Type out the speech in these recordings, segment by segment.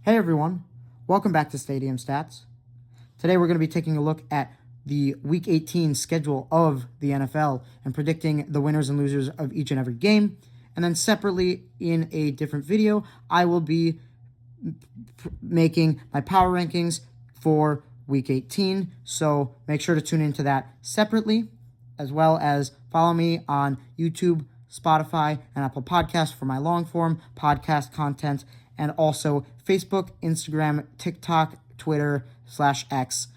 Hey everyone, welcome back to Stadium Stats. Today we're going to be taking a look at the Week 18 schedule of the NFL and predicting the winners and losers of each and every game. And then separately in a different video, I will be making my power rankings for Week 18. So make sure to tune into that separately, as well as follow me on YouTube, Spotify, and Apple Podcasts for my long form podcast content, and also Facebook, Instagram, TikTok, Twitter /X,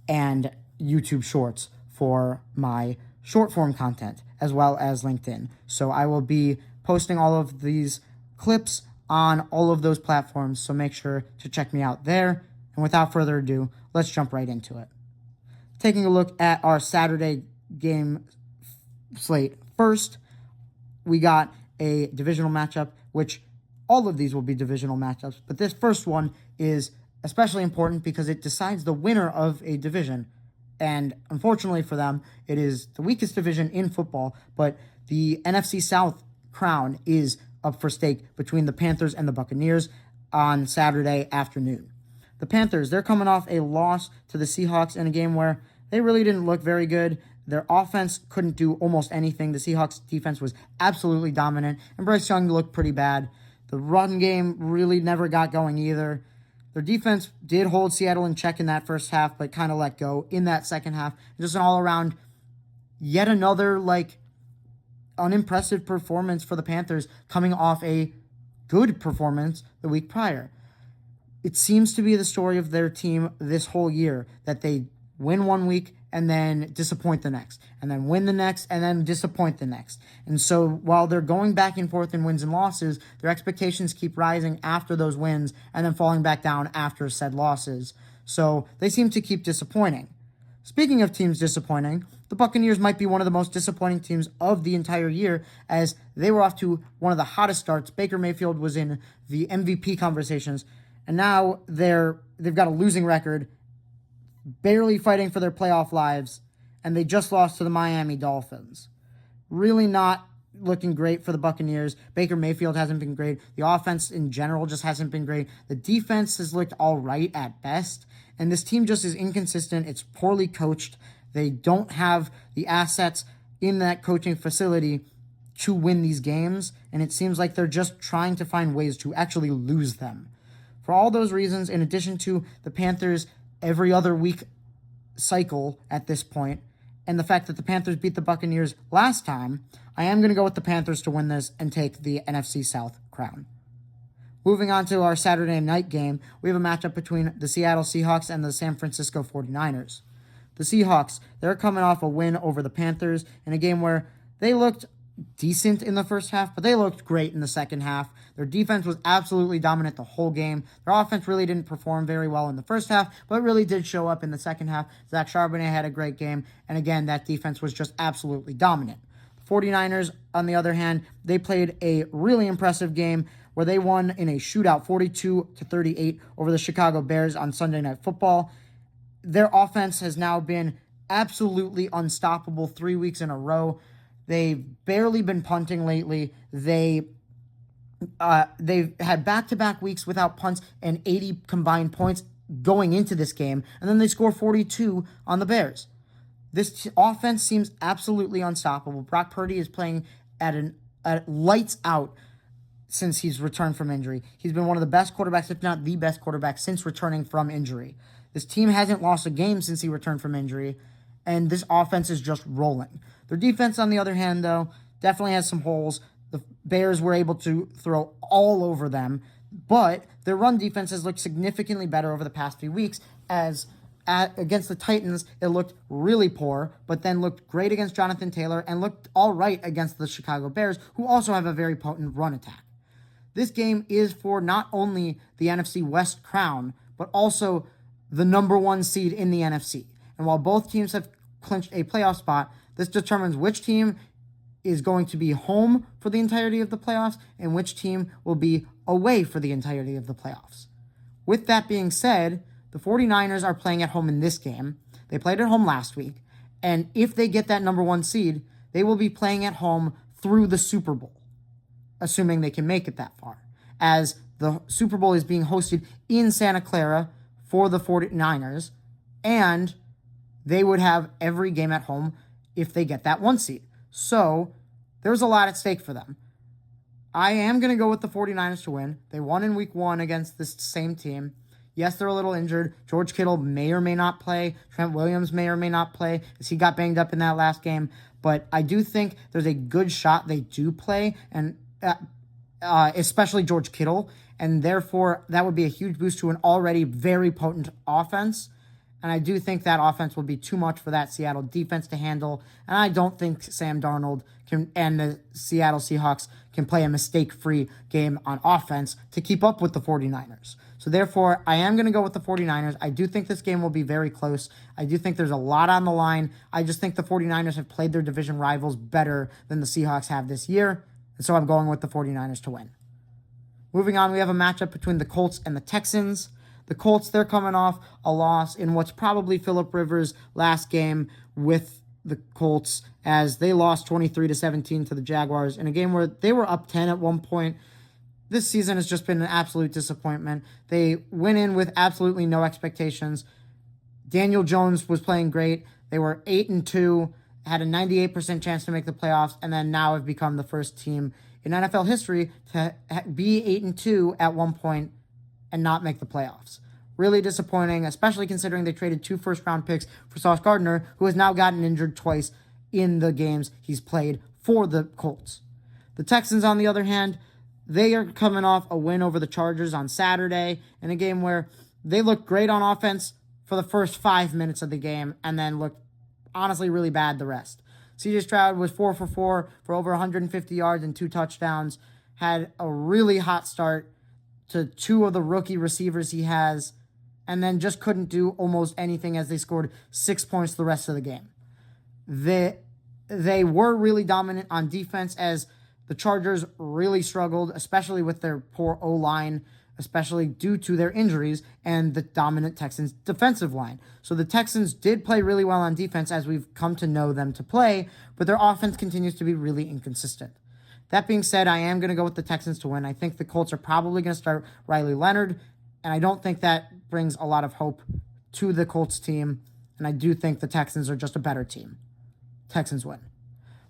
and YouTube Shorts for my short form content, as well as LinkedIn. So I will be posting all of these clips on all of those platforms, so make sure to check me out there. And without further ado, let's jump right into it. Taking a look at our Saturday game slate first, we got a divisional matchup, which all of these will be divisional matchups, but this first one is especially important because it decides the winner of a division. And unfortunately for them, it is the weakest division in football, but the NFC South crown is up for stake between the Panthers and the Buccaneers on Saturday afternoon. The Panthers, they're coming off a loss to the Seahawks in a game where they really didn't look very good. Their offense couldn't do almost anything. The Seahawks defense was absolutely dominant, and Bryce Young looked pretty bad. The run game really never got going either. Their defense did hold Seattle in check in that first half, but kind of let go in that second half. Just an all-around, yet another, unimpressive performance for the Panthers coming off a good performance the week prior. It seems to be the story of their team this whole year, that they win one week and then disappoint the next, and then win the next, and then disappoint the next. And so while they're going back and forth in wins and losses, their expectations keep rising after those wins and then falling back down after said losses. So they seem to keep disappointing. Speaking of teams disappointing, the Buccaneers might be one of the most disappointing teams of the entire year, as they were off to one of the hottest starts. Baker Mayfield was in the MVP conversations, and now they've got a losing record, barely fighting for their playoff lives, and they just lost to the Miami Dolphins. Really not looking great for the Buccaneers. Baker Mayfield hasn't been great. The offense in general just hasn't been great. The defense has looked all right at best, and this team just is inconsistent. It's poorly coached. They don't have the assets in that coaching facility to win these games, and it seems like they're just trying to find ways to actually lose them. For all those reasons, in addition to the Panthers' every other week cycle at this point, and the fact that the Panthers beat the Buccaneers last time, I am going to go with the Panthers to win this and take the NFC South crown. Moving on to our Saturday night game, we have a matchup between the Seattle Seahawks and the San Francisco 49ers. The Seahawks, they're coming off a win over the Panthers in a game where they looked decent in the first half, but they looked great in the second half. Their defense was absolutely dominant the whole game. Their offense really didn't perform very well in the first half, but really did show up in the second half. Zach Charbonnet had a great game, and again, that defense was just absolutely dominant. The 49ers, on the other hand, they played a really impressive game where they won in a shootout 42-38 over the Chicago Bears on Sunday Night Football. Their offense has now been absolutely unstoppable 3 weeks in a row. They've barely been punting lately. They've had back-to-back weeks without punts and 80 combined points going into this game, and then they score 42 on the Bears. This offense seems absolutely unstoppable. Brock Purdy is playing at lights out since he's returned from injury. He's been one of the best quarterbacks, if not the best quarterback, since returning from injury. This team hasn't lost a game since he returned from injury, and this offense is just rolling. Their defense, on the other hand, though, definitely has some holes. The Bears were able to throw all over them, but their run defense has looked significantly better over the past few weeks, as against the Titans, it looked really poor, but then looked great against Jonathan Taylor and looked all right against the Chicago Bears, who also have a very potent run attack. This game is for not only the NFC West crown, but also the number one seed in the NFC. And while both teams have clinched a playoff spot, this determines which team is going to be home for the entirety of the playoffs and which team will be away for the entirety of the playoffs. With that being said, the 49ers are playing at home in this game. They played at home last week, and if they get that number one seed, they will be playing at home through the Super Bowl, assuming they can make it that far, as The Super Bowl is being hosted in Santa Clara for the 49ers, and they would have every game at home if they get that 1 seed. So there's a lot at stake for them. I am going to go with the 49ers to win. They won in week 1 against this same team. Yes, they're a little injured. George Kittle may or may not play. Trent Williams may or may not play as he got banged up in that last game. But I do think there's a good shot they do play, and especially George Kittle. And therefore, that would be a huge boost to an already very potent offense. And I do think that offense will be too much for that Seattle defense to handle. And I don't think Sam Darnold and the Seattle Seahawks can play a mistake-free game on offense to keep up with the 49ers. So therefore, I am going to go with the 49ers. I do think this game will be very close. I do think there's a lot on the line. I just think the 49ers have played their division rivals better than the Seahawks have this year. And so I'm going with the 49ers to win. Moving on, we have a matchup between the Colts and the Texans. The Colts, they're coming off a loss in what's probably Phillip Rivers' last game with the Colts, as they lost 23-17 to the Jaguars in a game where they were up 10 at one point. This season has just been an absolute disappointment. They went in with absolutely no expectations. Daniel Jones was playing great. They were 8-2, had a 98% chance to make the playoffs, and then now have become the first team in NFL history to be 8-2 at one point and not make the playoffs. Really disappointing, especially considering they traded 2 first-round picks for Sauce Gardner, who has now gotten injured twice in the games he's played for the Colts. The Texans, on the other hand, they are coming off a win over the Chargers on Saturday in a game where they looked great on offense for the first 5 minutes of the game and then looked honestly really bad the rest. CJ Stroud was 4 for 4 for over 150 yards and 2 touchdowns, had a really hot start to 2 of the rookie receivers he has, and then just couldn't do almost anything as they scored 6 points the rest of the game. They were really dominant on defense as the Chargers really struggled, especially with their poor O-line, especially due to their injuries and the dominant Texans defensive line. So the Texans did play really well on defense as we've come to know them to play, but their offense continues to be really inconsistent. That being said, I am going to go with the Texans to win. I think the Colts are probably going to start Riley Leonard, and I don't think that brings a lot of hope to the Colts team, and I do think the Texans are just a better team. Texans win.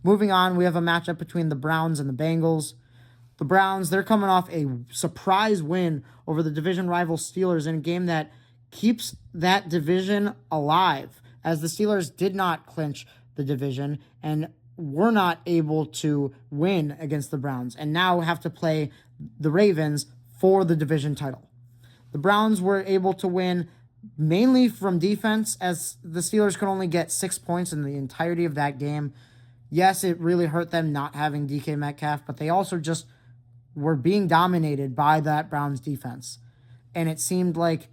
Moving on, we have a matchup between the Browns and the Bengals. The Browns, they're coming off a surprise win over the division rival Steelers in a game that keeps that division alive, as the Steelers did not clinch the division and were not able to win against the Browns and now have to play the Ravens for the division title. The Browns were able to win mainly from defense, as the Steelers could only get 6 points in the entirety of that game. Yes, it really hurt them not having DK Metcalf, but they also just were being dominated by that Browns defense. And it seemed like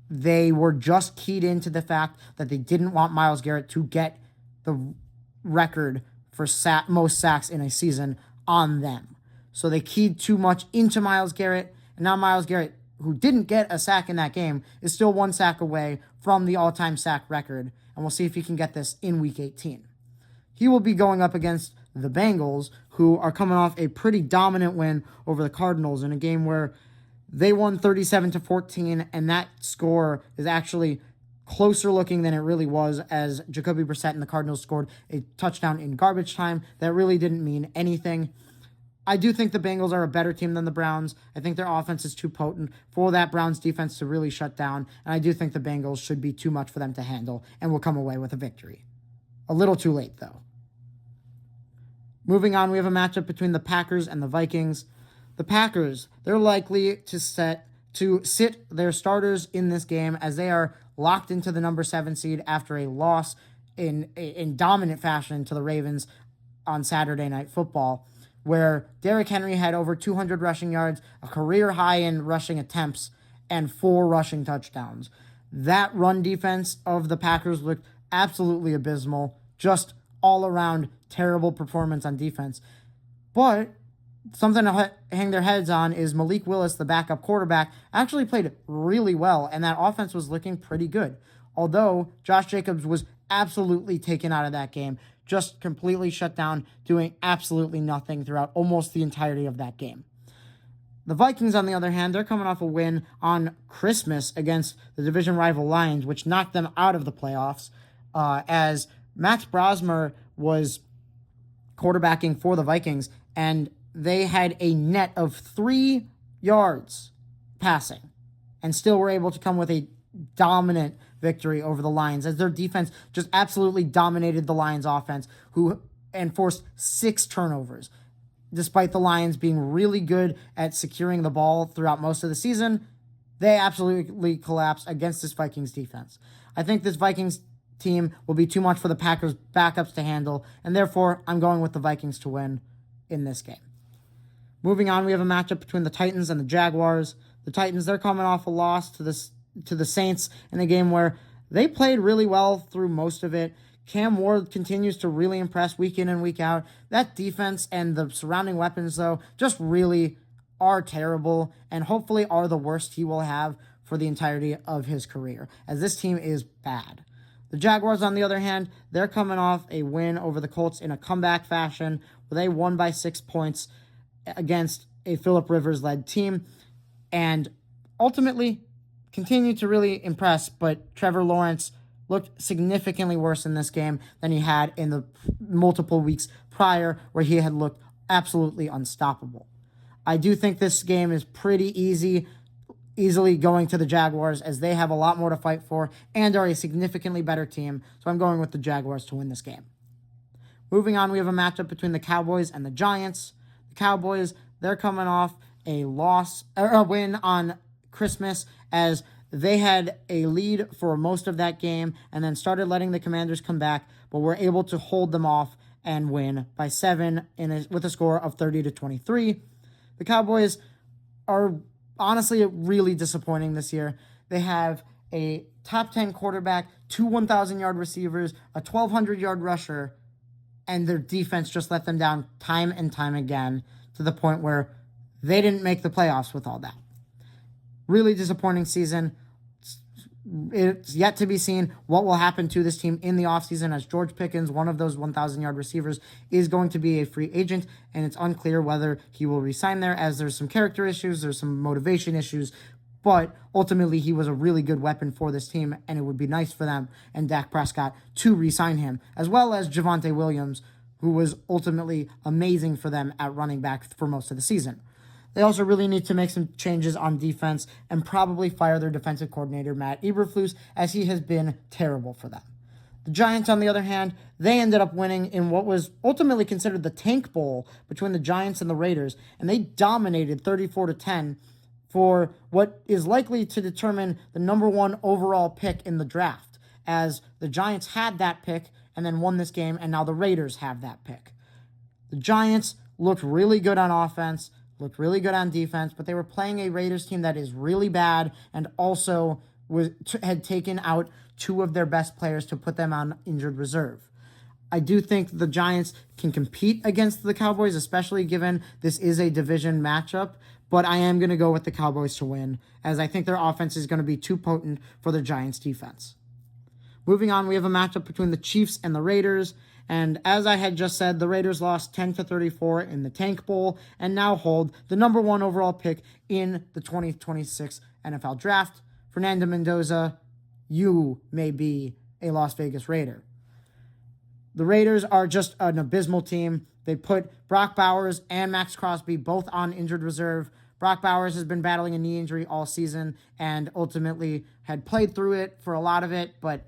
they were just keyed into the fact that they didn't want Myles Garrett to get the record for most sacks in a season on them. So they keyed too much into Myles Garrett, and now Myles Garrett, who didn't get a sack in that game, is still 1 sack away from the all-time sack record, and we'll see if he can get this in Week 18. He will be going up against the Bengals, who are coming off a pretty dominant win over the Cardinals in a game where they won 37-14, and that score is actually closer looking than it really was, as Jacoby Brissett and the Cardinals scored a touchdown in garbage time that really didn't mean anything. I do think the Bengals are a better team than the Browns. I think their offense is too potent for that Browns defense to really shut down, and I do think the Bengals should be too much for them to handle and will come away with a victory. A little too late, though. Moving on, we have a matchup between the Packers and the Vikings. The Packers, they're likely to sit their starters in this game, as they are locked into the number 7 seed after a loss in dominant fashion to the Ravens on Saturday Night Football, where Derrick Henry had over 200 rushing yards, a career high in rushing attempts, and 4 rushing touchdowns. That run defense of the Packers looked absolutely abysmal, just all around terrible performance on defense. But something to hang their heads on is Malik Willis, the backup quarterback, actually played really well, and that offense was looking pretty good. Although Josh Jacobs was absolutely taken out of that game, just completely shut down, doing absolutely nothing throughout almost the entirety of that game. The Vikings, on the other hand, they're coming off a win on Christmas against the division rival Lions, which knocked them out of the playoffs, as Max Brosmer was quarterbacking for the Vikings, and they had a net of 3 yards passing and still were able to come with a dominant victory over the Lions, as their defense just absolutely dominated the Lions offense, who enforced 6 turnovers. Despite the Lions being really good at securing the ball throughout most of the season, they absolutely collapsed against this Vikings defense. I think this Vikings team will be too much for the Packers backups to handle, and therefore I'm going with the Vikings to win in this game. Moving on, we have a matchup between the Titans and the Jaguars. The Titans, they're coming off a loss to the Saints in a game where they played really well through most of it. Cam Ward continues to really impress week in and week out. That defense and the surrounding weapons, though, just really are terrible and hopefully are the worst he will have for the entirety of his career, as this team is bad. The Jaguars, on the other hand, they're coming off a win over the Colts in a comeback fashion, where they won by 6 points against a Phillip Rivers-led team, and ultimately continued to really impress, but Trevor Lawrence looked significantly worse in this game than he had in the multiple weeks prior, where he had looked absolutely unstoppable. I do think this game is pretty easily going to the Jaguars, as they have a lot more to fight for and are a significantly better team, so I'm going with the Jaguars to win this game. Moving on, we have a matchup between the Cowboys and the Giants. The Cowboys, they're coming off a win on Christmas, as they had a lead for most of that game and then started letting the Commanders come back, but were able to hold them off and win by 7 with a score of 30-23. The Cowboys are honestly really disappointing this year. They have a top 10 quarterback, 2 1,000-yard receivers, a 1,200-yard rusher, and their defense just let them down time and time again, to the point where they didn't make the playoffs with all that. Really disappointing season. It's yet to be seen what will happen to this team in the offseason, as George Pickens, one of those 1,000-yard receivers, is going to be a free agent, and it's unclear whether he will resign there, as there's some character issues, there's some motivation issues, but ultimately he was a really good weapon for this team, and it would be nice for them and Dak Prescott to re-sign him, as well as Javonte Williams, who was ultimately amazing for them at running back for most of the season. They also really need to make some changes on defense and probably fire their defensive coordinator, Matt Eberflus, as he has been terrible for them. The Giants, on the other hand, they ended up winning in what was ultimately considered the Tank Bowl between the Giants and the Raiders, and they dominated 34-10 for what is likely to determine the number 1 overall pick in the draft, as the Giants had that pick and then won this game, and now the Raiders have that pick. The Giants looked really good on offense, looked really good on defense, but they were playing a Raiders team that is really bad and also had taken out 2 of their best players to put them on injured reserve. I do think the Giants can compete against the Cowboys, especially given this is a division matchup, but I am going to go with the Cowboys to win, as I think their offense is going to be too potent for the Giants' defense. Moving on, we have a matchup between the Chiefs and the Raiders. And as I had just said, the Raiders lost 10-34 in the Tank Bowl and now hold the number 1 overall pick in the 2026 NFL Draft. Fernando Mendoza, you may be a Las Vegas Raider. The Raiders are just an abysmal team. They put Brock Bowers and Max Crosby both on injured reserve. Brock Bowers has been battling a knee injury all season and ultimately had played through it for a lot of it, but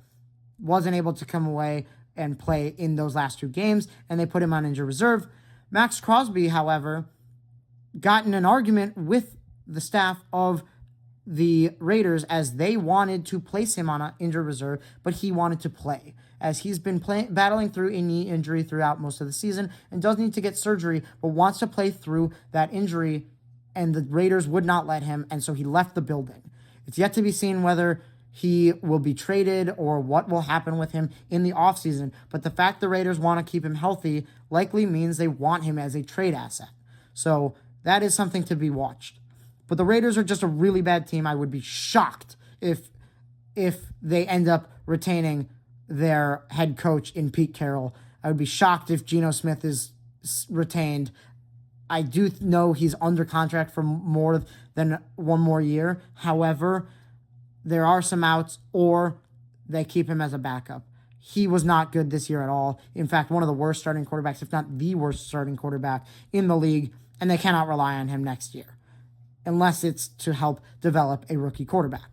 wasn't able to come away and play in those last 2 games, and they put him on injured reserve. Max Crosby, however, got in an argument with the staff of the Raiders, as they wanted to place him on an injured reserve, but he wanted to play, as he's been battling through a knee injury throughout most of the season and does need to get surgery, but wants to play through that injury, and the Raiders would not let him, and so he left the building. It's yet to be seen whether he will be traded or what will happen with him in the offseason, but the fact the Raiders want to keep him healthy likely means they want him as a trade asset. So that is something to be watched. But the Raiders are just a really bad team. I would be shocked if they end up retaining their head coach in Pete Carroll. I would be shocked if Geno Smith is retained. I do know he's under contract for more than one more year. However, there are some outs, or they keep him as a backup. He was not good this year at all. In fact, one of the worst starting quarterbacks, if not the worst starting quarterback in the league, and they cannot rely on him next year unless it's to help develop a rookie quarterback.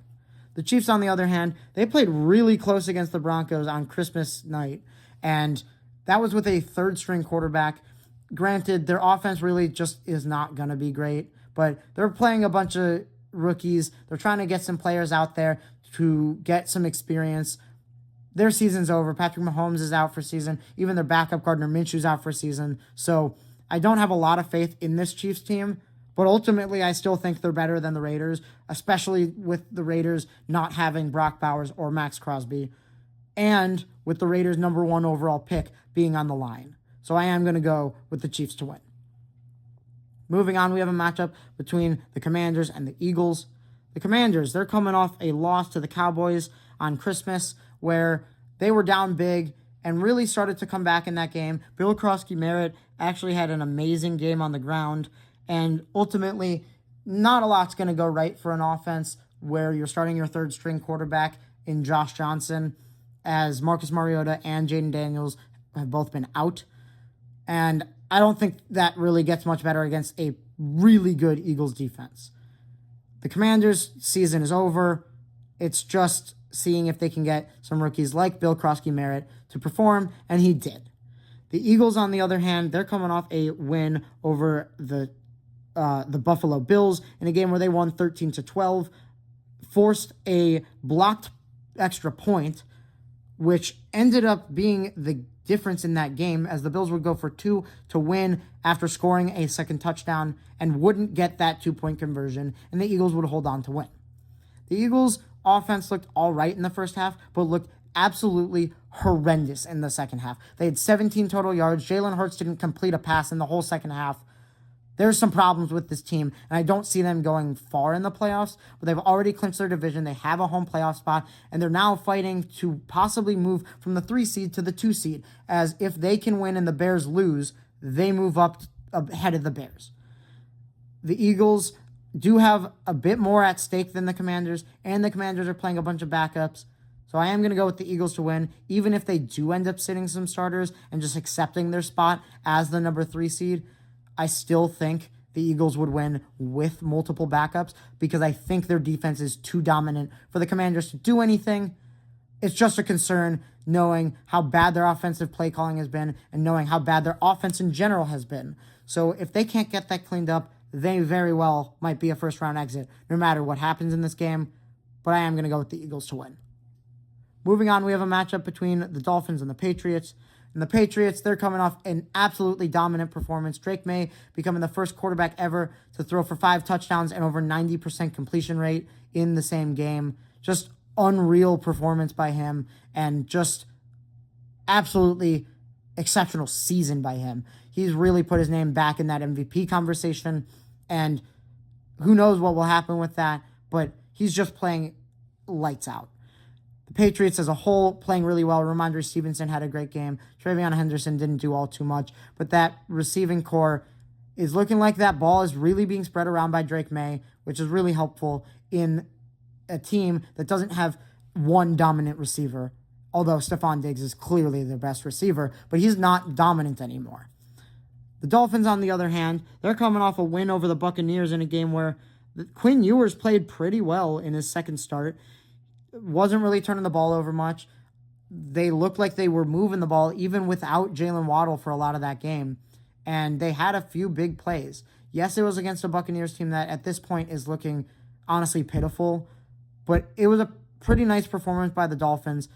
The Chiefs, on the other hand, they played really close against the Broncos on Christmas night, and that was with a third-string quarterback. Granted, their offense really just is not going to be great, but they're playing a bunch of rookies. They're trying to get some players out there to get some experience. Their season's over. Patrick Mahomes is out for season. Even their backup, Gardner Minshew's out for season. So I don't have a lot of faith in this Chiefs team, but ultimately I still think they're better than the Raiders, especially with the Raiders not having Brock Bowers or Max Crosby, and with the Raiders' number 1 overall pick being on the line. So I am going to go with the Chiefs to win. Moving on, we have a matchup between the Commanders and the Eagles. The Commanders, they're coming off a loss to the Cowboys on Christmas where they were down big and really started to come back in that game. Bill Krosky-Merritt actually had an amazing game on the ground, and ultimately, not a lot's going to go right for an offense where you're starting your third-string quarterback in Josh Johnson, as Marcus Mariota and Jaden Daniels have both been out. And I don't think that really gets much better against a really good Eagles defense. The Commanders' season is over. It's just seeing if they can get some rookies like Bill Krosky-Merritt to perform, and he did. The Eagles, on the other hand, they're coming off a win over the Buffalo Bills in a game where they won 13-12, forced a blocked extra point, which ended up being the difference in that game, as the Bills would go for 2 to win after scoring a second touchdown and wouldn't get that 2-point conversion, and the Eagles would hold on to win. The Eagles' offense looked all right in the first half, but looked absolutely horrendous in the second half. They had 17 total yards. Jalen Hurts didn't complete a pass in the whole second half. There's some problems with this team, and I don't see them going far in the playoffs, but they've already clinched their division. They have a home playoff spot, and they're now fighting to possibly move from the 3 seed to the 2 seed, as if they can win and the Bears lose, they move up ahead of the Bears. The Eagles do have a bit more at stake than the Commanders, and the Commanders are playing a bunch of backups. So I am going to go with the Eagles to win, even if they do end up sitting some starters and just accepting their spot as the number 3 seed. I still think the Eagles would win with multiple backups because I think their defense is too dominant for the Commanders to do anything. It's just a concern knowing how bad their offensive play calling has been and knowing how bad their offense in general has been. So if they can't get that cleaned up, they very well might be a first-round exit no matter what happens in this game. But I am going to go with the Eagles to win. Moving on, we have a matchup between the Dolphins and the Patriots. And the Patriots, they're coming off an absolutely dominant performance. Drake May becoming the first quarterback ever to throw for 5 touchdowns and over 90% completion rate in the same game. Just unreal performance by him and just absolutely exceptional season by him. He's really put his name back in that MVP conversation, and who knows what will happen with that, but he's just playing lights out. The Patriots as a whole playing really well. Ramondre Stevenson had a great game. Travion Henderson didn't do all too much, but that receiving core is looking like that ball is really being spread around by Drake May, which is really helpful in a team that doesn't have one dominant receiver, although Stephon Diggs is clearly the best receiver, but he's not dominant anymore. The Dolphins, on the other hand, they're coming off a win over the Buccaneers in a game where Quinn Ewers played pretty well in his second start. Wasn't really turning the ball over much. They looked like they were moving the ball even without Jalen Waddle for a lot of that game. And they had a few big plays. Yes, it was against a Buccaneers team that at this point is looking honestly pitiful, but it was a pretty nice performance by the Dolphins.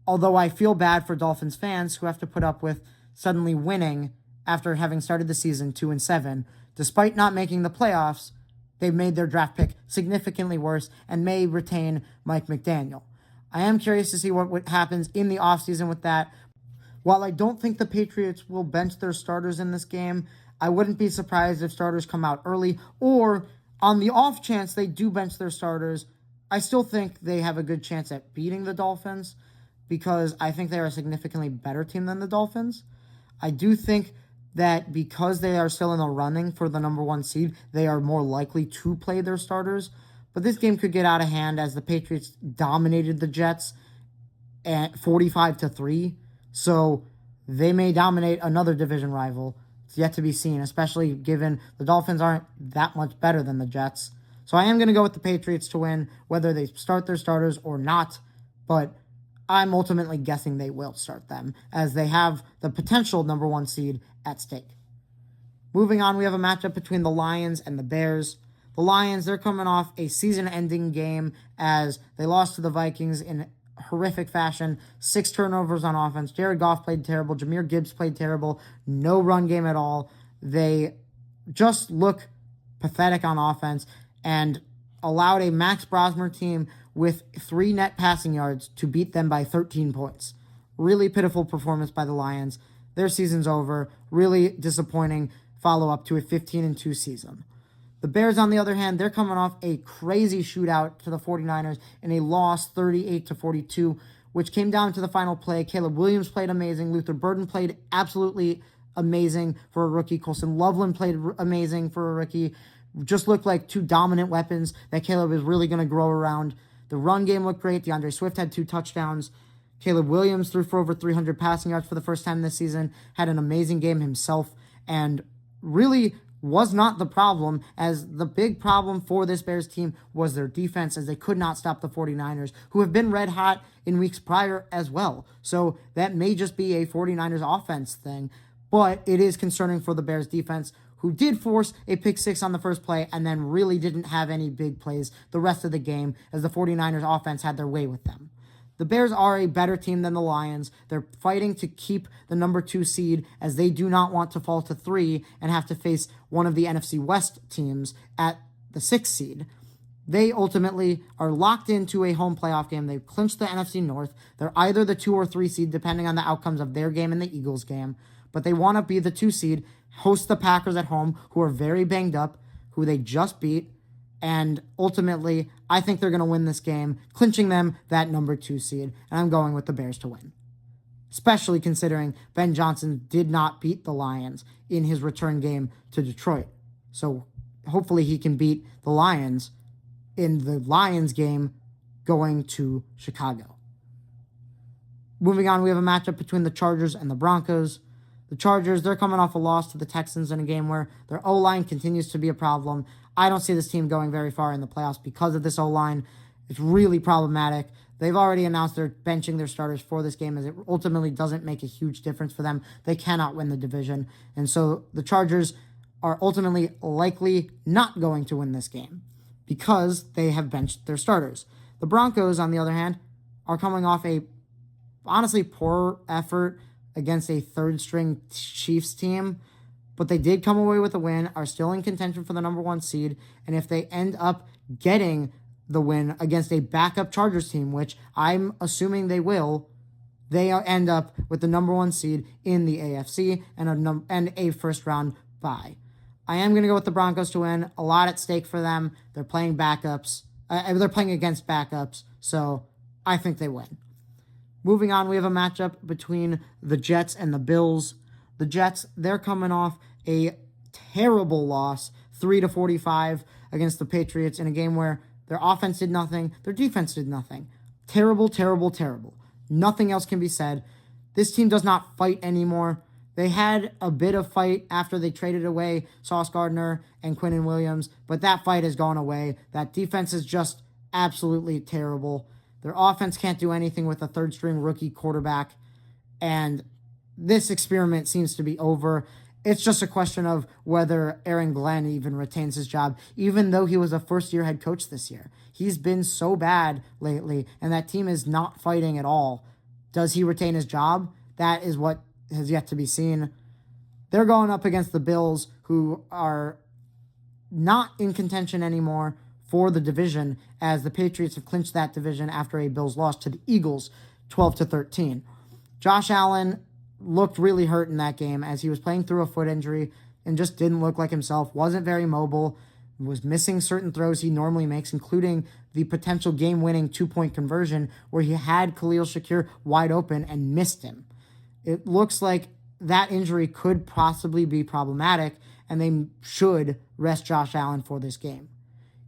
Although I feel bad for Dolphins fans who have to put up with suddenly winning after having started the season 2-7. Despite not making the playoffs, they've made their draft pick significantly worse and may retain Mike McDaniel. I am curious to see what happens in the offseason with that. While I don't think the Patriots will bench their starters in this game, I wouldn't be surprised if starters come out early, or on the off chance they do bench their starters, I still think they have a good chance at beating the Dolphins because I think they're a significantly better team than the Dolphins. I do think that because they are still in the running for the number one seed, they are more likely to play their starters. But this game could get out of hand as the Patriots dominated the Jets at 45-3. So they may dominate another division rival. It's yet to be seen, especially given the Dolphins aren't that much better than the Jets. So I am going to go with the Patriots to win, whether they start their starters or not. But I'm ultimately guessing they will start them, as they have the potential number one seed at stake. Moving on, we have a matchup between the Lions and the Bears. The Lions, they're coming off a season-ending game as they lost to the Vikings in horrific fashion. 6 turnovers on offense. Jared Goff played terrible. Jahmyr Gibbs played terrible. No run game at all. They just look pathetic on offense and allowed a Max Brosmer team with 3 net passing yards to beat them by 13 points. Really pitiful performance by the Lions. Their season's over. Really disappointing follow-up to a 15-2 season. The Bears, on the other hand, they're coming off a crazy shootout to the 49ers in a loss 38-42, which came down to the final play. Caleb Williams played amazing. Luther Burden played absolutely amazing for a rookie. Colson Loveland played amazing for a rookie. Just looked like 2 dominant weapons that Caleb is really going to grow around. The run game looked great. DeAndre Swift had 2 touchdowns. Caleb Williams threw for over 300 passing yards for the first time this season, had an amazing game himself, and really was not the problem, as the big problem for this Bears team was their defense, as they could not stop the 49ers, who have been red hot in weeks prior as well. So that may just be a 49ers offense thing, but it is concerning for the Bears defense, who did force a pick 6 on the first play and then really didn't have any big plays the rest of the game, as the 49ers offense had their way with them. The Bears are a better team than the Lions. They're fighting to keep the number 2 seed, as they do not want to fall to 3 and have to face one of the NFC West teams at the 6th seed. They ultimately are locked into a home playoff game. They've clinched the NFC North. They're either the 2 or 3 seed, depending on the outcomes of their game and the Eagles game. But they want to be the 2 seed, host the Packers at home, who are very banged up, who they just beat. And ultimately, I think they're going to win this game, clinching them that number 2 seed. And I'm going with the Bears to win, especially considering Ben Johnson did not beat the Lions in his return game to Detroit. So hopefully he can beat the Lions in the Lions game going to Chicago. Moving on, we have a matchup between the Chargers and the Broncos. The Chargers, they're coming off a loss to the Texans in a game where their O-line continues to be a problem. I don't see this team going very far in the playoffs because of this O-line. It's really problematic. They've already announced they're benching their starters for this game, as it ultimately doesn't make a huge difference for them. They cannot win the division. And so the Chargers are ultimately likely not going to win this game because they have benched their starters. The Broncos, on the other hand, are coming off a honestly poor effort against a third-string Chiefs team, but they did come away with a win, are still in contention for the number 1 seed, and if they end up getting the win against a backup Chargers team, which I'm assuming they will, they end up with the number 1 seed in the AFC and a first-round bye. I am going to go with the Broncos to win. A lot at stake for them. They're playing backups. They're playing against backups, so I think they win. Moving on, we have a matchup between the Jets and the Bills. The Jets, they're coming off a terrible loss, 3-45 against the Patriots in a game where their offense did nothing, their defense did nothing. Terrible, terrible, terrible. Nothing else can be said. This team does not fight anymore. They had a bit of fight after they traded away Sauce Gardner and Quinnen Williams, but that fight has gone away. That defense is just absolutely terrible. Their offense can't do anything with a third-string rookie quarterback, and this experiment seems to be over. It's just a question of whether Aaron Glenn even retains his job, even though he was a first-year head coach this year. He's been so bad lately, and that team is not fighting at all. Does he retain his job? That is what has yet to be seen. They're going up against the Bills, who are not in contention anymore for the division, as the Patriots have clinched that division after a Bills loss to the Eagles 12-13. Josh Allen looked really hurt in that game, as he was playing through a foot injury and just didn't look like himself, wasn't very mobile, was missing certain throws he normally makes, including the potential game-winning 2-point conversion where he had Khalil Shakir wide open and missed him. It looks like that injury could possibly be problematic, and they should rest Josh Allen for this game.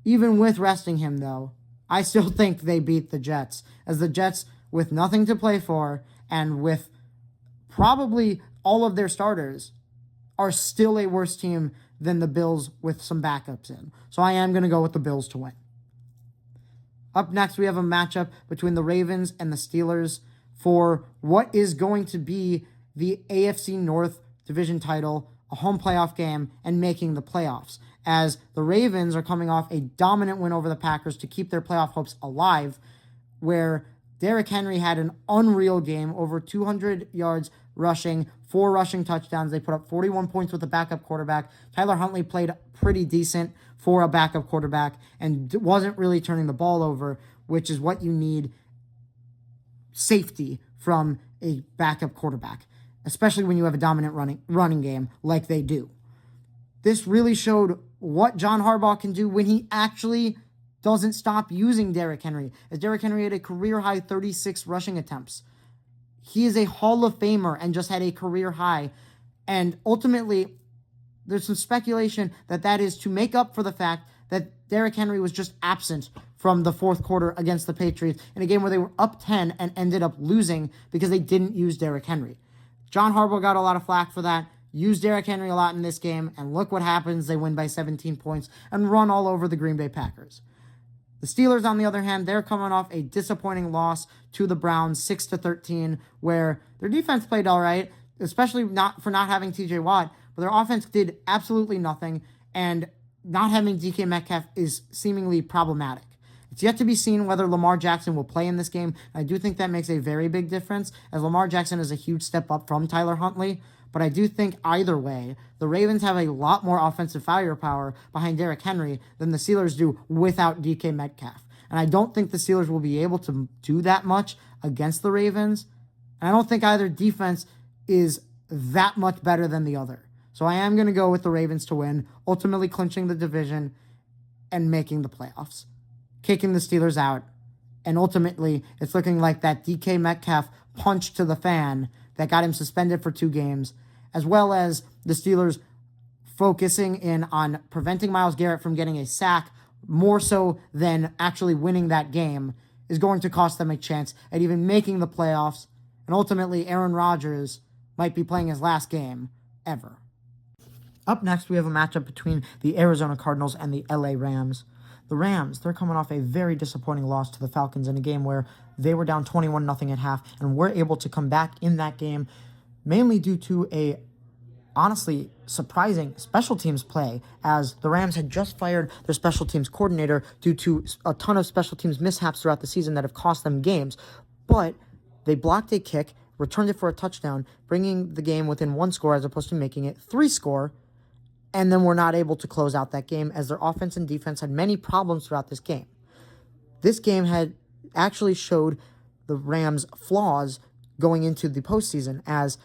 Even with resting him, though, I still think they beat the Jets, as the Jets, with nothing to play for and with probably all of their starters, are still a worse team than the Bills with some backups in. So I am going to go with the Bills to win. Up next, we have a matchup between the Ravens and the Steelers for what is going to be the AFC North division title, a home playoff game, and making the playoffs, as the Ravens are coming off a dominant win over the Packers to keep their playoff hopes alive, where Derrick Henry had an unreal game, over 200 yards rushing, 4 rushing touchdowns. They put up 41 points with a backup quarterback. Tyler Huntley played pretty decent for a backup quarterback and wasn't really turning the ball over, which is what you need safety from a backup quarterback, especially when you have a dominant running game like they do. This really showed what John Harbaugh can do when he actually doesn't stop using Derrick Henry, as Derrick Henry had a career-high 36 rushing attempts. He is a Hall of Famer and just had a career high. And ultimately, there's some speculation that that is to make up for the fact that Derrick Henry was just absent from the fourth quarter against the Patriots in a game where they were up 10 and ended up losing because they didn't use Derrick Henry. John Harbaugh got a lot of flack for that. Used Derrick Henry a lot in this game, and look what happens. They win by 17 points and run all over the Green Bay Packers. The Steelers, on the other hand, they're coming off a disappointing loss to the Browns, 6-13, where their defense played all right, especially not having TJ Watt, but their offense did absolutely nothing, and not having DK Metcalf is seemingly problematic. It's yet to be seen whether Lamar Jackson will play in this game. I do think that makes a very big difference, as Lamar Jackson is a huge step up from Tyler Huntley. But I do think either way, the Ravens have a lot more offensive firepower behind Derrick Henry than the Steelers do without DK Metcalf. And I don't think the Steelers will be able to do that much against the Ravens. And I don't think either defense is that much better than the other. So I am going to go with the Ravens to win, ultimately clinching the division and making the playoffs, kicking the Steelers out. And ultimately, it's looking like that DK Metcalf punch to the fan that got him suspended for 2 games, as well as the Steelers focusing in on preventing Myles Garrett from getting a sack more so than actually winning that game, is going to cost them a chance at even making the playoffs. And ultimately, Aaron Rodgers might be playing his last game ever. Up next, we have a matchup between the Arizona Cardinals and the LA Rams. The Rams, they're coming off a very disappointing loss to the Falcons in a game where they were down 21-0 at half and were able to come back in that game, mainly due to a honestly surprising special teams play, as the Rams had just fired their special teams coordinator due to a ton of special teams mishaps throughout the season that have cost them games. But they blocked a kick, returned it for a touchdown, bringing the game within 1 score as opposed to making it 3 score, and then were not able to close out that game as their offense and defense had many problems throughout this game. This game had actually showed the Rams' flaws going into the postseason, as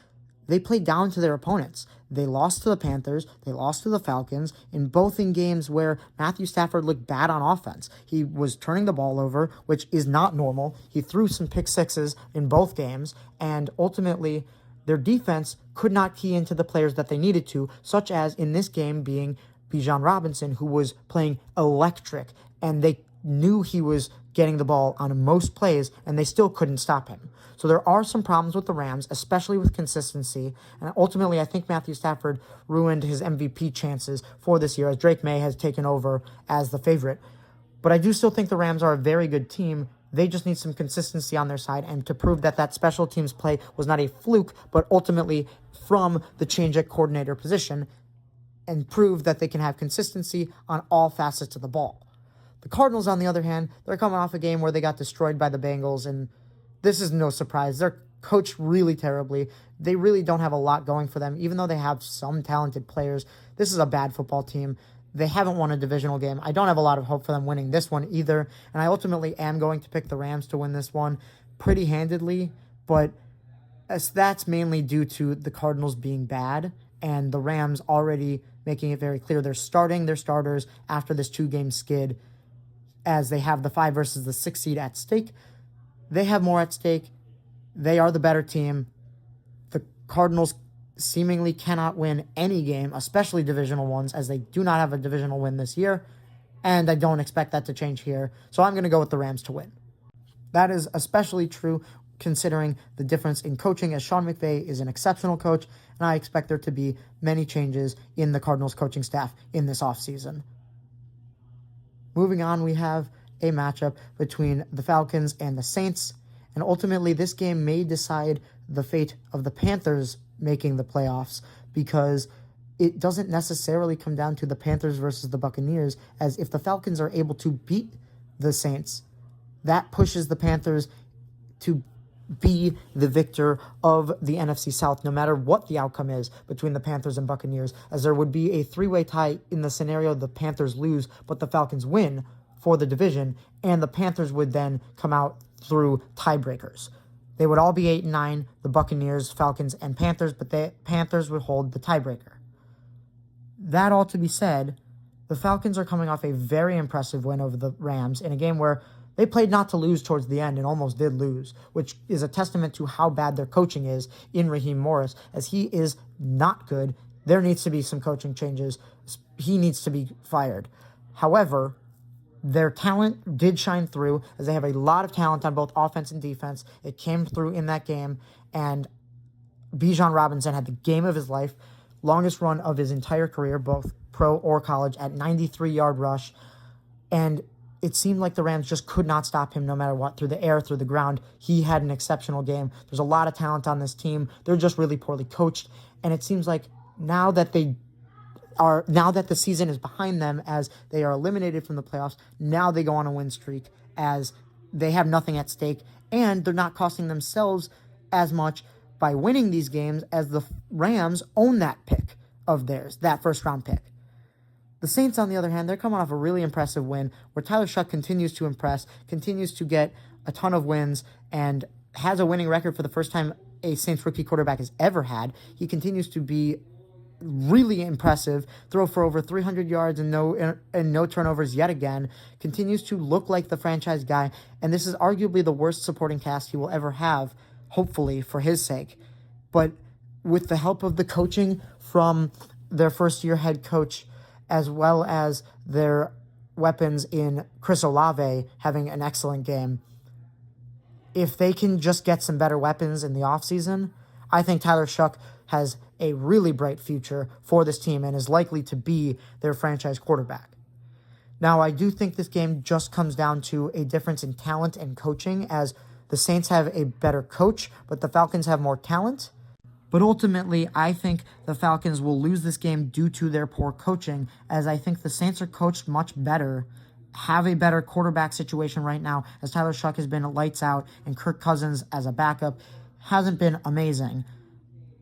they played down to their opponents. They lost to the Panthers, they lost to the Falcons, both in games where Matthew Stafford looked bad on offense. He was turning the ball over, which is not normal. He threw some pick sixes in both games, and ultimately their defense could not key into the players that they needed to, such as in this game being Bijan Robinson, who was playing electric, and they knew he was getting the ball on most plays, and they still couldn't stop him. So there are some problems with the Rams, especially with consistency, and ultimately I think Matthew Stafford ruined his MVP chances for this year, as Drake May has taken over as the favorite. But I do still think the Rams are a very good team. They just need some consistency on their side, and to prove that that special teams play was not a fluke, but ultimately from the change at coordinator position, and prove that they can have consistency on all facets of the ball. The Cardinals, on the other hand, they're coming off a game where they got destroyed by the Bengals, and this is no surprise. They're coached really terribly. They really don't have a lot going for them, even though they have some talented players. This is a bad football team. They haven't won a divisional game. I don't have a lot of hope for them winning this one either, and I ultimately am going to pick the Rams to win this one pretty handedly, but that's mainly due to the Cardinals being bad and the Rams already making it very clear they're starting their starters after this 2-game skid, as they have the 5 versus the 6 seed at stake. They have more at stake. They are the better team. The Cardinals seemingly cannot win any game, especially divisional ones, as they do not have a divisional win this year, and I don't expect that to change here. So I'm going to go with the Rams to win. That is especially true considering the difference in coaching, as Sean McVay is an exceptional coach, and I expect there to be many changes in the Cardinals coaching staff in this offseason. Moving on, we have a matchup between the Falcons and the Saints, and ultimately this game may decide the fate of the Panthers making the playoffs, because it doesn't necessarily come down to the Panthers versus the Buccaneers, as if the Falcons are able to beat the Saints, that pushes the Panthers to be the victor of the NFC South, no matter what the outcome is between the Panthers and Buccaneers, as there would be a three-way tie in the scenario the Panthers lose, but the Falcons win for the division, and the Panthers would then come out through tiebreakers. They would all be 8-9, the Buccaneers, Falcons, and Panthers, but the Panthers would hold the tiebreaker. That all to be said, the Falcons are coming off a very impressive win over the Rams in a game where they played not to lose towards the end and almost did lose, which is a testament to how bad their coaching is in Raheem Morris, as he is not good. There needs to be some coaching changes. He needs to be fired. However, their talent did shine through, as they have a lot of talent on both offense and defense. It came through in that game, and Bijan Robinson had the game of his life, longest run of his entire career, both pro or college, at 93-yard rush, and it seemed like the Rams just could not stop him no matter what, through the air, through the ground. He had an exceptional game. There's a lot of talent on this team. They're just really poorly coached, and it seems like now that the season is behind them, as they are eliminated from the playoffs, now they go on a win streak, as they have nothing at stake, and they're not costing themselves as much by winning these games, as the Rams own that pick of theirs, that first-round pick. The Saints, on the other hand, they're coming off a really impressive win where Tyler Shuck continues to impress, continues to get a ton of wins, and has a winning record for the first time a Saints rookie quarterback has ever had. He continues to be really impressive, throw for over 300 yards and no turnovers yet again, continues to look like the franchise guy, and this is arguably the worst supporting cast he will ever have, hopefully, for his sake. But with the help of the coaching from their first-year head coach, as well as their weapons in Chris Olave having an excellent game, if they can just get some better weapons in the offseason, I think Tyler Shuck has a really bright future for this team and is likely to be their franchise quarterback. Now, I do think this game just comes down to a difference in talent and coaching, as the Saints have a better coach, but the Falcons have more talent. But ultimately, I think the Falcons will lose this game due to their poor coaching, as I think the Saints are coached much better, have a better quarterback situation right now, as Tyler Shuck has been lights out, and Kirk Cousins as a backup hasn't been amazing.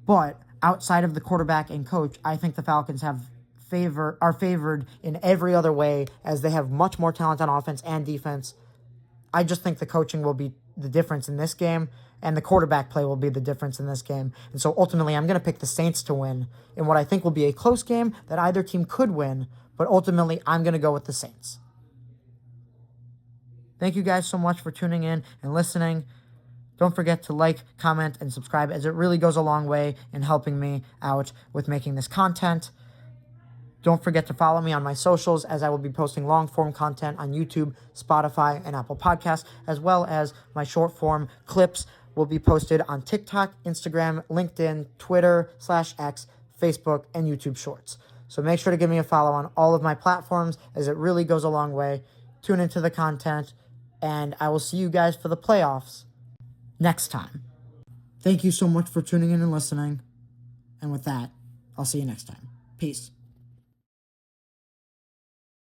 But outside of the quarterback and coach, I think the Falcons are favored in every other way, as they have much more talent on offense and defense. I just think the coaching will be the difference in this game, and the quarterback play will be the difference in this game. And so ultimately, I'm going to pick the Saints to win in what I think will be a close game that either team could win, but ultimately, I'm going to go with the Saints. Thank you guys so much for tuning in and listening. Don't forget to like, comment, and subscribe, as it really goes a long way in helping me out with making this content. Don't forget to follow me on my socials, as I will be posting long-form content on YouTube, Spotify, and Apple Podcasts, as well as my short-form clips will be posted on TikTok, Instagram, LinkedIn, Twitter /X, Facebook, and YouTube Shorts. So make sure to give me a follow on all of my platforms, as it really goes a long way. Tune into the content, and I will see you guys for the playoffs next time. Thank you so much for tuning in and listening. And with that, I'll see you next time. Peace.